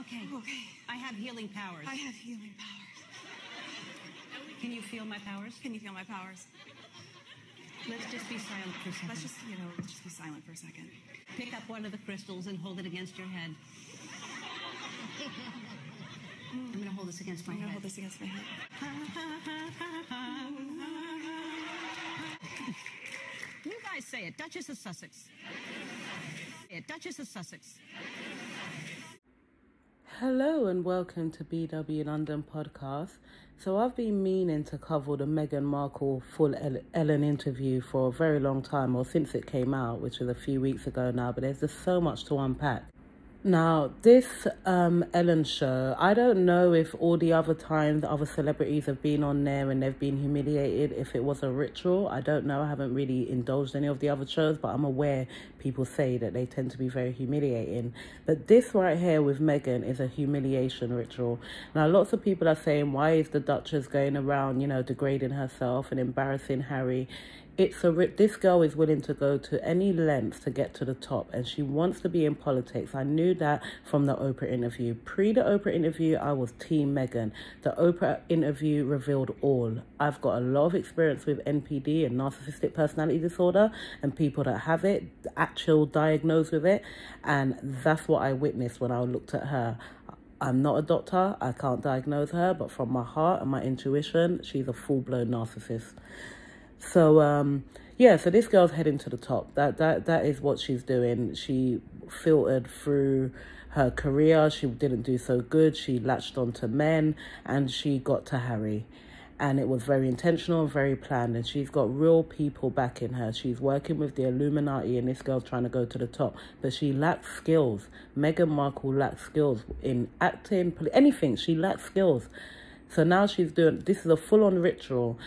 Okay. Okay. I have healing powers. I have healing powers. Can you feel my powers? Can you feel my powers? Let's just be silent for a second. Let's just be silent for a second. Pick up one of the crystals and hold it against your head. I'm going to hold this against my head. I'm going to hold this against my head. You guys say it. Duchess of Sussex. Duchess of Sussex. Hello and welcome to BW London podcast. So I've been meaning to cover the Meghan Markle full Ellen interview for a very long time, or since it came out, which was a few weeks ago now, but there's just so much to unpack. Now, this Ellen show, I don't know if all the other times other celebrities have been on there and they've been humiliated, if it was a ritual. I don't know. I haven't really indulged any of the other shows, but I'm aware people say that they tend to be very humiliating. But this right here with Meghan is a humiliation ritual. Now, lots of people are saying, why is the Duchess going around, degrading herself and embarrassing Harry? This girl is willing to go to any lengths to get to the top, and she wants to be in politics. I knew that from the Oprah interview. Pre the Oprah interview, I was Team Meghan. The Oprah interview revealed all. I've got a lot of experience with NPD and narcissistic personality disorder, and people that have it, actual diagnosed with it, and that's what I witnessed when I looked at her. I'm not a doctor, I can't diagnose her, but from my heart and my intuition, she's a full-blown narcissist. So, so this girl's heading to the top. That is what she's doing. She filtered through her career. She didn't do so good. She latched onto men and she got to Harry. And it was very intentional and very planned. And she's got real people backing her. She's working with the Illuminati, and this girl's trying to go to the top. But she lacks skills. Meghan Markle lacks skills in acting, anything. She lacks skills. So now she's doing, this is a full-on ritual.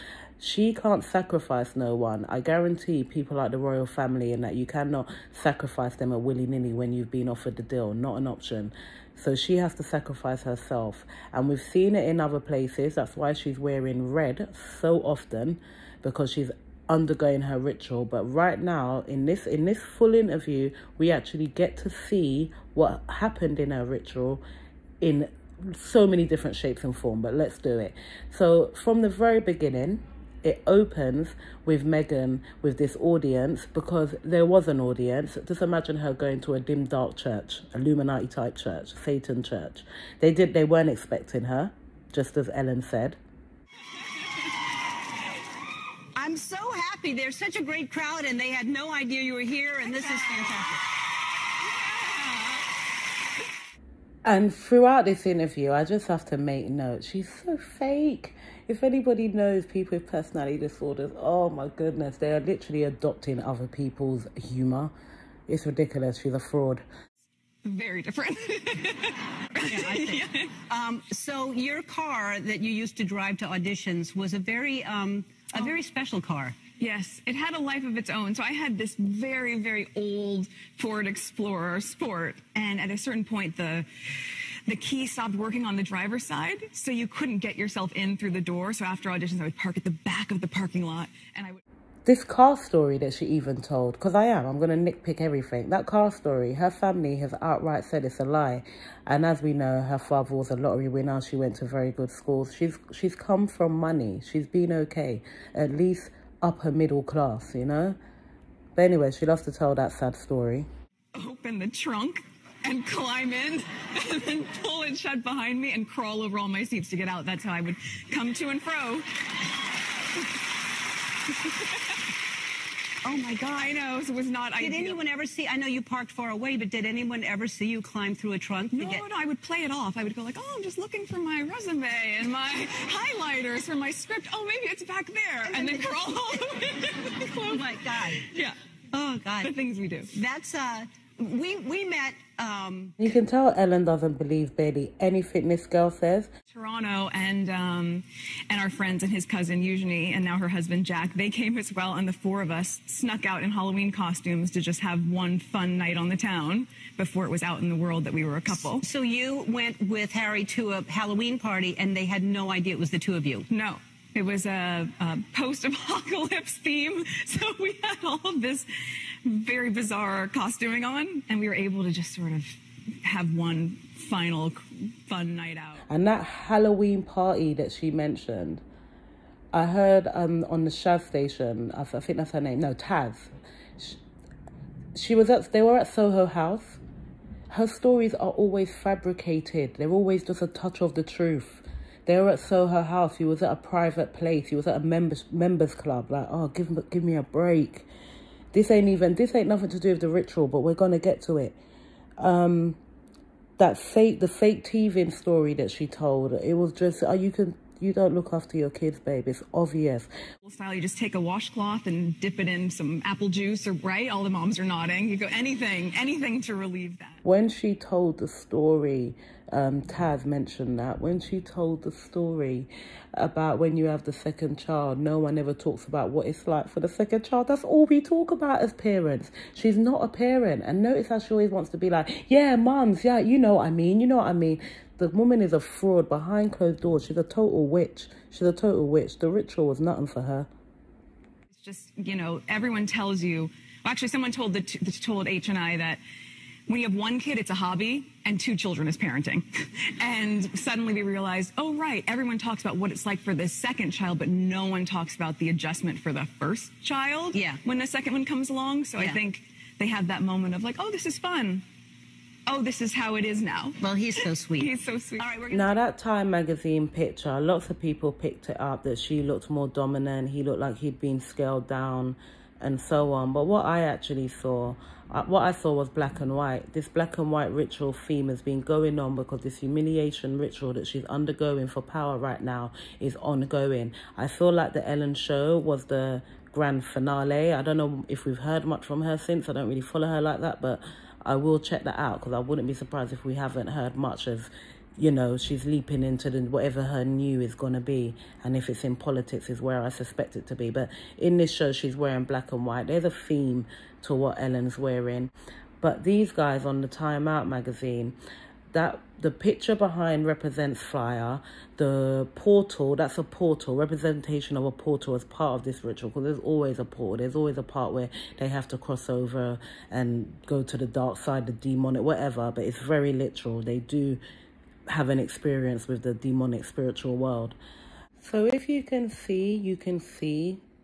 She can't sacrifice no one. I guarantee people like the royal family and that you cannot sacrifice them a willy-nilly when you've been offered the deal. Not an option. So she has to sacrifice herself. And we've seen it in other places. That's why she's wearing red so often, because she's undergoing her ritual. But right now, in this full interview, we actually get to see what happened in her ritual in so many different shapes and form. But let's do it. So from the very beginning, it opens with Meghan with this audience, because there was an audience. Just imagine her going to a dim, dark church, Illuminati type church, Satan church. They weren't expecting her, just as Ellen said. I'm so happy. There's such a great crowd, and they had no idea you were here, and this is fantastic. And throughout this interview, I just have to make note, she's so fake. If anybody knows people with personality disorders, oh my goodness, they are literally adopting other people's humour. It's ridiculous. She's a fraud. Very different. Yeah, I think. So your car that you used to drive to auditions was a very special car. Yes, it had a life of its own. So I had this very, very old Ford Explorer Sport, and at a certain point, the key stopped working on the driver's side, so you couldn't get yourself in through the door. So after auditions, I would park at the back of the parking lot, and I would... This car story that she even told, because I'm going to nitpick everything. That car story, her family has outright said it's a lie. And as we know, her father was a lottery winner. She went to very good schools. She's come from money. She's been okay. At least upper middle class, But anyway, she loves to tell that sad story. Open the trunk and climb in and then pull it shut behind me and crawl over all my seats to get out. That's how I would come to and fro. Oh my God, I know, it was not ideal. Did anyone ever see, I know you parked far away, but did anyone ever see you climb through a trunk? No, I would play it off. I would go like, oh, I'm just looking for my resume and my highlighters for my script. Oh, maybe it's back there. And then crawl all the way. Oh my God. Yeah. Oh God. The things we do. That's, we met, You can tell Ellen doesn't believe barely anything this girl says. Toronto, and our friends and his cousin Eugenie, and now her husband Jack, they came as well, and the four of us snuck out in Halloween costumes to just have one fun night on the town before it was out in the world that we were a couple. So you went with Harry to a Halloween party, and they had no idea it was the two of you? No. It was a post-apocalypse theme, so we had all of this very bizarre costuming on, and we were able to just sort of have one final fun night out. And that Halloween party that she mentioned, I heard on the Shaz station, I think that's her name, no, Taz. They were at Soho House. Her stories are always fabricated. They're always just a touch of the truth. They were at Soho House. He was at a private place. He was at a members club. Like, oh, give me a break. This ain't nothing to do with the ritual, but we're gonna get to it. The fake teething story that she told. It was just, you don't look after your kids, babe. It's obvious. Style, you just take a washcloth and dip it in some apple juice, or right? All the moms are nodding. You go anything to relieve that. When she told the story, Taz mentioned that when she told the story about when you have the second child, no one ever talks about what it's like for the second child. That's all we talk about as parents. She's not a parent. And notice how she always wants to be like, yeah, mums, yeah, you know what I mean. The woman is a fraud behind closed doors. She's a total witch. The ritual was nothing for her. It's just, everyone tells you. Well, actually, someone told H and I that when you have one kid, it's a hobby, and 2 children is parenting. And suddenly we realized, oh, right, everyone talks about what it's like for the second child, but no one talks about the adjustment for the first child when the second one comes along. So I think they have that moment of like, oh, this is fun. Oh, this is how it is now. Well, he's so sweet. He's so sweet. All right, now, that Time magazine picture, lots of people picked it up that she looked more dominant. He looked like he'd been scaled down and so on. But what I actually saw, was black and white. This black and white ritual theme has been going on because this humiliation ritual that she's undergoing for power right now is ongoing. I feel like the Ellen show was the grand finale. I don't know if we've heard much from her since. I don't really follow her like that, but I will check that out because I wouldn't be surprised if we haven't heard much as, she's leaping into whatever her new is going to be. And if it's in politics is where I suspect it to be. But in this show, she's wearing black and white. There's a theme to what Ellen's wearing. But these guys on the Time Out magazine, that the picture behind represents fire. The portal, that's a portal, representation of a portal as part of this ritual, because there's always a portal. There's always a part where they have to cross over and go to the dark side, the demonic, whatever. But it's very literal. They do have an experience with the demonic spiritual world. So if you can see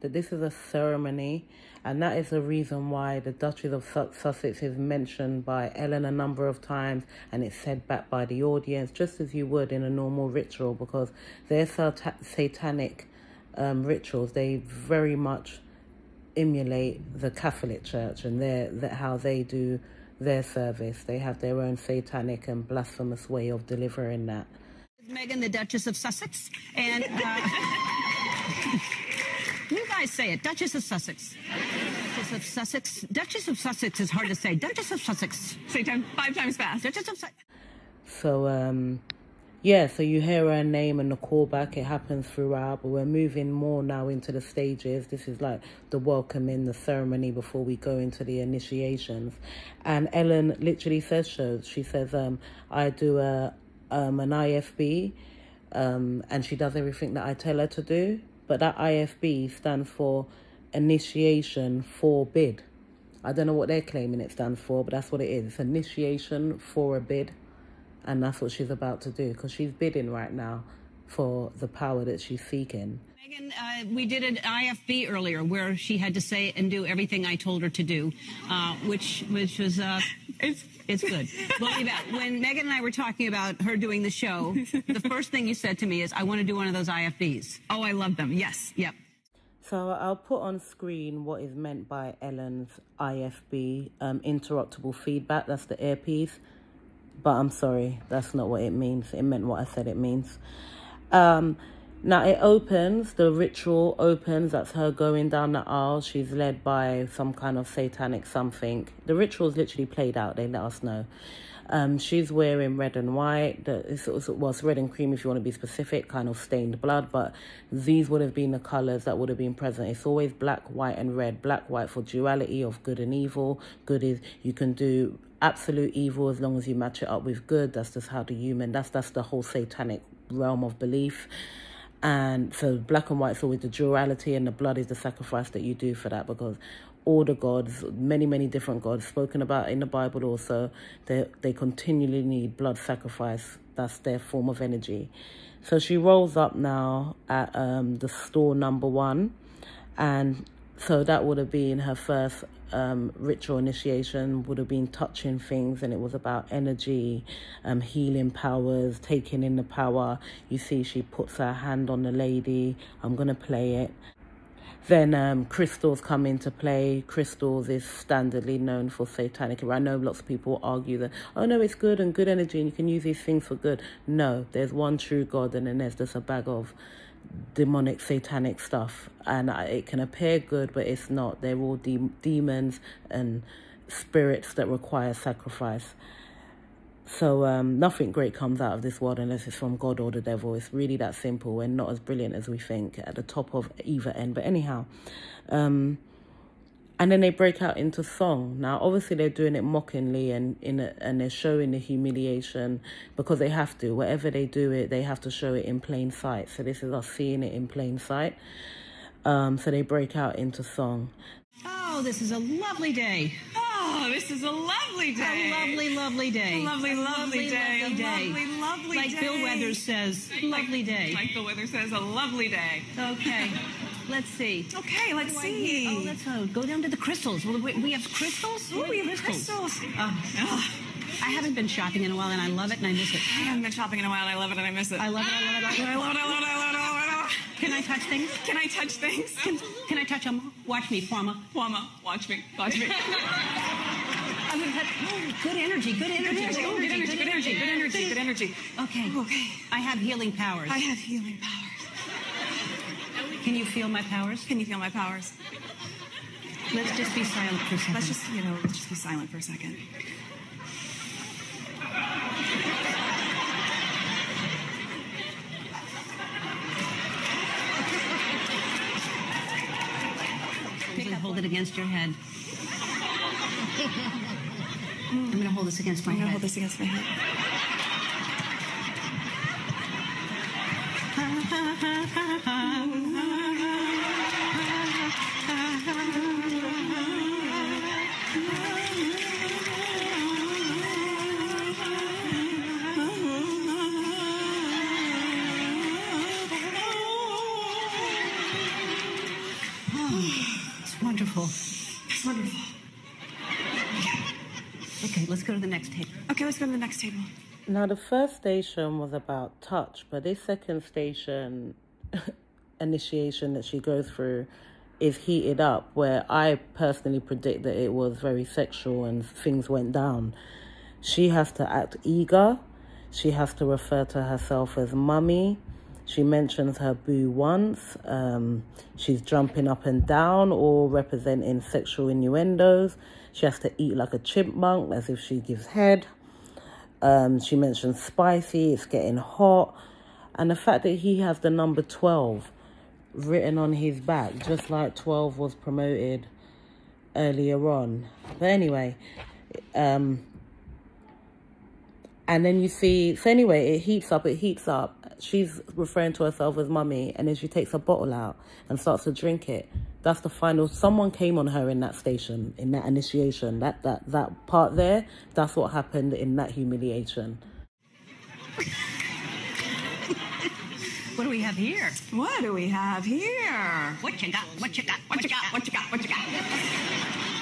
that this is a ceremony, and that is the reason why the Duchess of Sussex is mentioned by Ellen a number of times, and it's said back by the audience, just as you would in a normal ritual, because they're satanic rituals. They very much emulate the Catholic Church and how they do their service. They have their own satanic and blasphemous way of delivering that. Meghan, the Duchess of Sussex, and you guys say it, Duchess of Sussex. Duchess of Sussex. Duchess of Sussex is hard to say. Duchess of Sussex. Say 5 times fast. Duchess of Sussex. So, yeah, so you hear her name and the callback. It happens throughout, but we're moving more now into the stages. This is like the welcoming, the ceremony before we go into the initiations. And Ellen literally says so. She says, I do an IFB, and she does everything that I tell her to do. But that IFB stands for Initiation for Bid. I don't know what they're claiming it stands for, but that's what it is. It's initiation for a bid. And that's what she's about to do, because she's bidding right now for the power that she's seeking. Meghan, we did an IFB earlier where she had to say and do everything I told her to do, which was, it's good. Believe that. When Meghan and I were talking about her doing the show, the first thing you said to me is, I want to do one of those IFBs. Oh, I love them. Yes. Yep. So I'll put on screen what is meant by Ellen's IFB, interruptible feedback. That's the earpiece. But I'm sorry, that's not what it means. It meant what I said it means. Now it opens, the ritual opens, that's her going down the aisle. She's led by some kind of satanic something. The ritual's literally played out, they let us know. She's wearing red and white. It's red and cream if you want to be specific, kind of stained blood, but these would have been the colours that would have been present. It's always black, white and red. Black, white for duality of good and evil. Good is, you can do absolute evil as long as you match it up with good. That's just how the human, that's the whole satanic realm of belief. And so black and white is always the duality, and the blood is the sacrifice that you do for that, because all the gods, many different gods spoken about in the Bible also. They continually need blood sacrifice. That's their form of energy. So she rolls up now at the store number 1, and so that would have been her first ritual initiation, would have been touching things, and it was about energy, healing powers, taking in the power. You see she puts her hand on the lady. I'm going to play it. Then crystals come into play. Crystals is standardly known for satanic. I know lots of people argue that, oh no, it's good and good energy and you can use these things for good. No, there's one true God, and then there's just a bag of demonic satanic stuff, and it can appear good, but it's not. They're all demons and spirits that require sacrifice. So nothing great comes out of this world unless it's from God or the devil. It's really that simple, and not as brilliant as we think at the top of either end. But anyhow, and then they break out into song. Now, obviously, they're doing it mockingly, and they're showing the humiliation because they have to. Whatever they do it, they have to show it in plain sight. So this is us seeing it in plain sight. So they break out into song. Oh, this is a lovely day. Oh, this is a lovely day. A lovely day. Lovely day. Lovely day. Like Bill Weathers says, lovely day. Like Bill Weathers says, a lovely day. Okay. Let's see. Okay, let's see. Oh, let's go down to the crystals. We have crystals? Oh, we have crystals. I haven't been shopping in a while, and I love it, and I miss it. I haven't been shopping in a while, and I love it, and I miss it. I love it. I love it. Can I touch things? Can I touch things? Can I touch them? Watch me, Kwama. Watch me. I'm gonna touch. Good energy. Good energy. Okay. I have healing powers. Can you feel my powers? Let's just be silent for a second. Let's just be silent for a second. Hold it against your head. I'm going to hold this against my head. Wonderful. It's wonderful. Okay, let's go to the next table. Now, the first station was about touch, but this second station initiation that she goes through is heated up, where I personally predict that it was very sexual and things went down. She has to act eager. She has to refer to herself as mummy. She mentions her boo once. She's jumping up and down, all representing sexual innuendos. She has to eat like a chipmunk, as if she gives head. She mentions spicy, it's getting hot. And the fact that he has the number 12 written on his back, just like 12 was promoted earlier on. But anyway, and then you see, so anyway, it heats up. She's referring to herself as mummy, and then she takes a bottle out and starts to drink it. That's the final. Someone came on her in that station, in that initiation. That part there, that's what happened in that humiliation. What do we have here? What you got?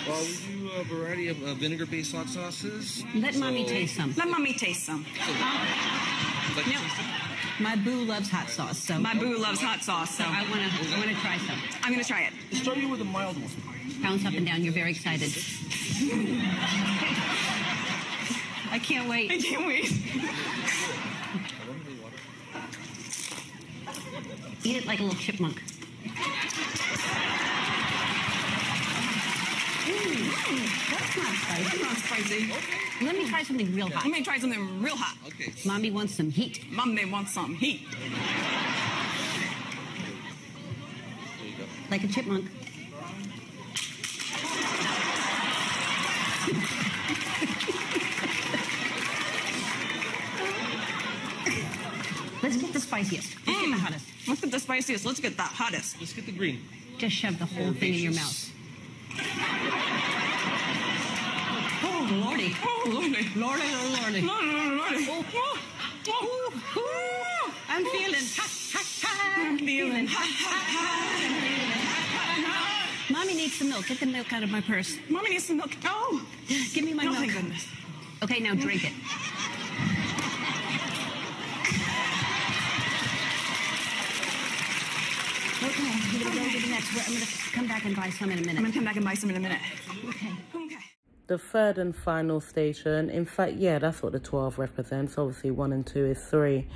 Well, we do a variety of vinegar-based hot sauces. Let Mommy taste some. Let Mommy taste some. Like to taste it? My boo loves hot sauce, so My boo loves hot sauce, so I wanna try some. I'm gonna try it. Starting with a mild one. Bounce up and down. You're very excited. I can't wait. Eat it like a little chipmunk. That's not spicy. Okay. Let me try something real hot. Okay. Mommy wants some heat. There you go. Like a chipmunk. Let's get the spiciest. Let's get the hottest. Let's get the spiciest. Let's get that hottest. Let's get the green. Just shove the whole thing in your mouth. Oh, lordy. Oh, lordy. Lordy, lordy. Lordy. Oh. I'm feeling. I'm feeling. Mommy needs some milk. Get the milk out of my purse. Mommy needs some milk. Oh. Give me my milk. Thank goodness. Okay, now drink it. Okay, I'm going to go to the next. I'm going to come back and buy some in a minute. I'm going to come back and buy some in a minute. Okay. Okay. The third and final station, in fact, yeah, that's what the 12 represents. Obviously, 1 and 2 is 3.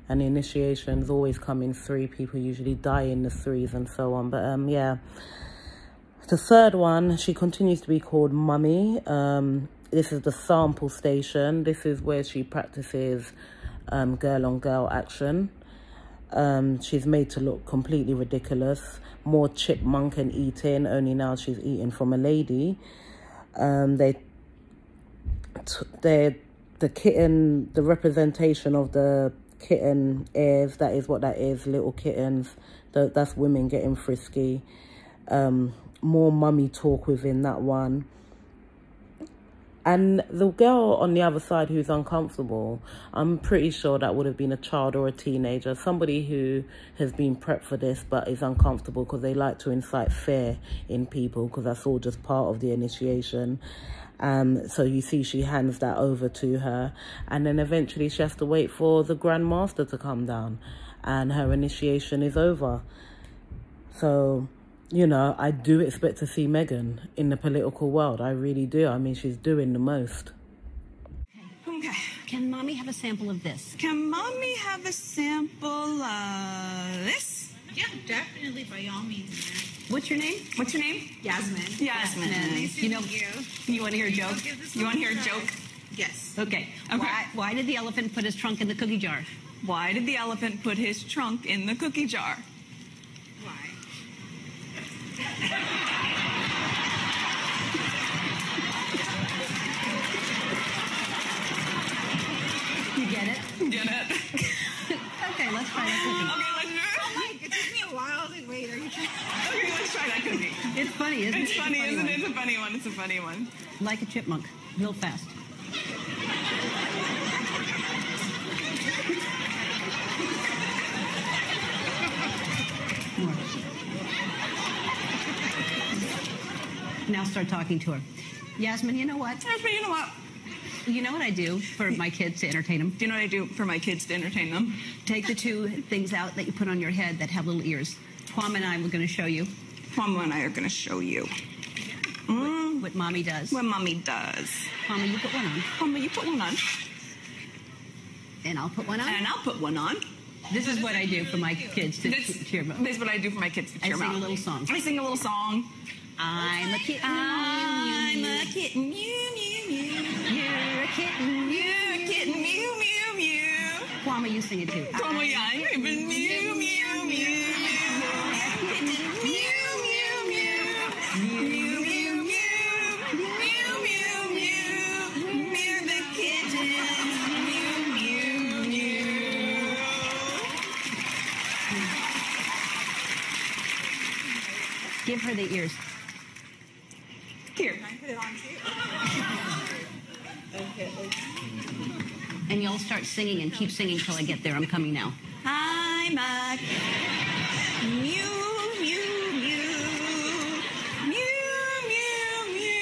And the initiations always come in 3. People usually die in the 3s and so on. But, yeah. The third one, she continues to be called Mummy. This is the sample station. This is where she practices girl-on-girl action. She's made to look completely ridiculous. More chipmunk and eating, only now she's eating from a lady. The kitten, the representation of the kitten ears, that is what that is, little kittens. That's women getting frisky. More mummy talk within that one. And the girl on the other side who's uncomfortable, I'm pretty sure that would have been a child or a teenager, somebody who has been prepped for this but is uncomfortable because they like to incite fear in people, because that's all just part of the initiation. So you see she hands that over to her, and then eventually she has to wait for the Grand Master to come down, and her initiation is over. So, you know, I do expect to see Meghan in the political world. I really do. I mean, she's doing the most. Okay. Can Mommy have a sample of this? Can Mommy have a sample of this? Yeah, definitely, by all means. What's your name? What's your name? Yasmin. Yasmin. Nice to You know, meet you. You want to hear a joke? You want to hear a joke? Yes. Okay. Okay. Why did the elephant put his trunk in the cookie jar? Why did the elephant put his trunk in the cookie jar? Why? You get it? Get it? Okay, let's try that cookie. Okay, let's do it. It took me a while. I was like, wait, are you trying? Okay, let's try that cookie. It's funny, isn't it? It's funny, isn't one. it? It's a funny one. It's a funny one. Like a chipmunk, real fast. More. Now start talking to her. Yasmin, you know what? Yasmin, you know what? You know what I do for my kids to entertain them? Do you know what I do for my kids to entertain them? Take the 2 things out that you put on your head that have little ears. Kwame and I were going to show you Mama and I are going to show you what Mommy does. what Mommy does. Mommy, you put one on. Mama, you put one on. And I'll put one on. And I'll put one on. This is what I do for my kids to cheer them up. This is what I do for my kids to cheer I them up. sing a little song. I sing a little song. I'm a kitten. I'm a kitten. Mew, mew, mew. You're a kitten. You're a kitten. Mew, mew, mew. Kwame, you sing it too. Mama, yeah, I'm a mew, mew, mew, mew. Kitten. Mew, mew, mew. Mew, mew, mew. Mew, mew, mew. We're the kittens. Mew, mew, mew. Give her the ears. Here. Can I put it on too? Okay. And you'll start singing and keep singing till I get there. I'm coming now. I'm a mew, mew, mew. Mew, mew, mew.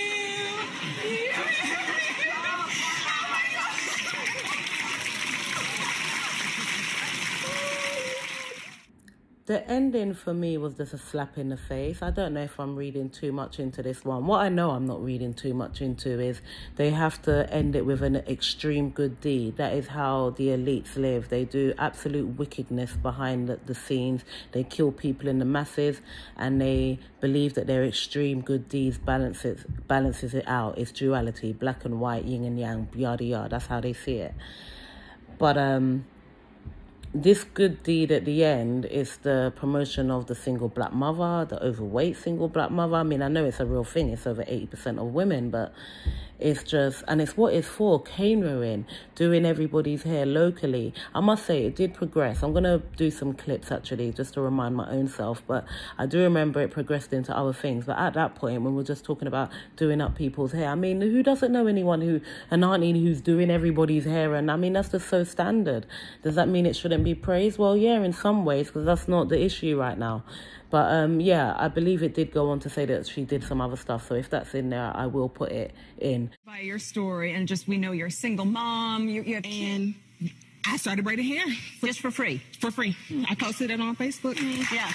The ending for me was just a slap in the face. I don't know if I'm reading too much into this one. What I know I'm not reading too much into is they have to end it with an extreme good deed. That is how the elites live. They do absolute wickedness behind the scenes. They kill people in the masses, and they believe that their extreme good deeds balances it out. It's duality, black and white, yin and yang, yada yada. That's how they see it. But this good deed at the end is the promotion of the single black mother, the overweight single black mother. I mean, I know it's a real thing. It's over 80% of women, but It's just, and it's what it's for, catering, doing everybody's hair locally. I must say, it did progress. I'm going to do some clips, actually, just to remind my own self. But I do remember it progressed into other things. But at that point, when we're just talking about doing up people's hair, I mean, who doesn't know anyone an auntie who's doing everybody's hair? And I mean, that's just so standard. Does that mean it shouldn't be praised? Well, yeah, in some ways, because that's not the issue right now. But yeah, I believe it did go on to say that she did some other stuff. So if that's in there, I will put it in. By your story, and just we know you're a single mom. You have And I started braiding hair Just for free. for free. I posted it on Facebook. Yeah.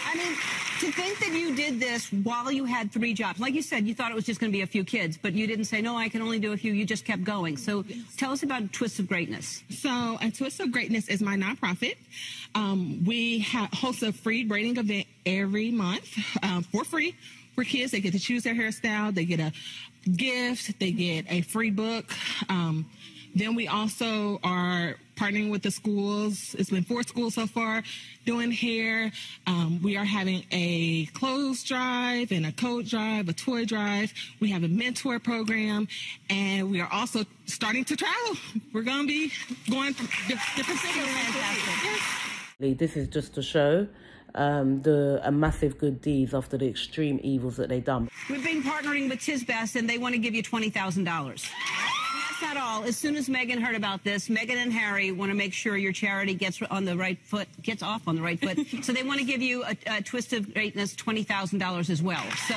I mean, to think that you did this while you had 3 jobs. Like you said, you thought it was just going to be a few kids, but you didn't say, no, I can only do a few. You just kept going. So tell us about Twists of Greatness. So, a Twist of Greatness is my nonprofit. We host a free braiding event every month for free for kids. They get to choose their hairstyle. They get a gift. They get a free book. Then we also are partnering with the schools. It's been 4 schools so far doing hair. We are having a clothes drive and a coat drive, a toy drive. We have a mentor program, and we are also starting to travel. We're going to be going from different cities. Fantastic. This is just to show a massive good deeds after the extreme evils that they done. We've been partnering with Tisbest, and they want to give you $20,000. Not all. As soon as Meghan heard about this, Meghan and Harry want to make sure your charity gets off on the right foot. So they want to give you a Twist of Greatness $20,000 as well. So,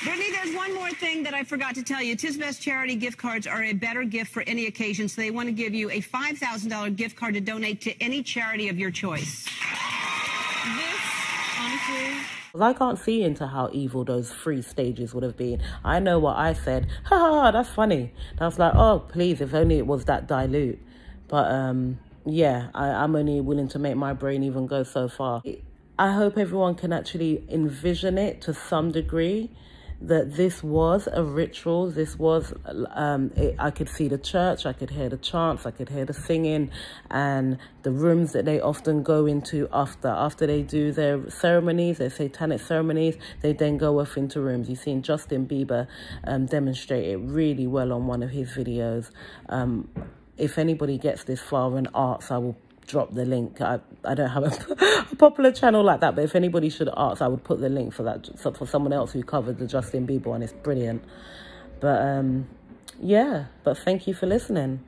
Brittany, there's one more thing that I forgot to tell you. Tisbest charity gift cards are a better gift for any occasion. So they want to give you a $5,000 gift card to donate to any charity of your choice. This, honestly, I can't see into how evil those 3 stages would have been. I know what I said. Ha, that's funny. And I was like, oh, please, if only it was that dilute. But, yeah, I'm only willing to make my brain even go so far. I hope everyone can actually envision it to some degree, that this was a ritual. This was, I could see the church, I could hear the chants, I could hear the singing, and the rooms that they often go into after they do their ceremonies, their satanic ceremonies, they then go off into rooms. You've seen Justin Bieber demonstrate it really well on one of his videos. If anybody gets this far in arts, I will drop the link. I don't have a popular channel like that, but if anybody should ask, I would put the link for that, for someone else who covered the Justin Bieber one. It's brilliant. But yeah, but thank you for listening.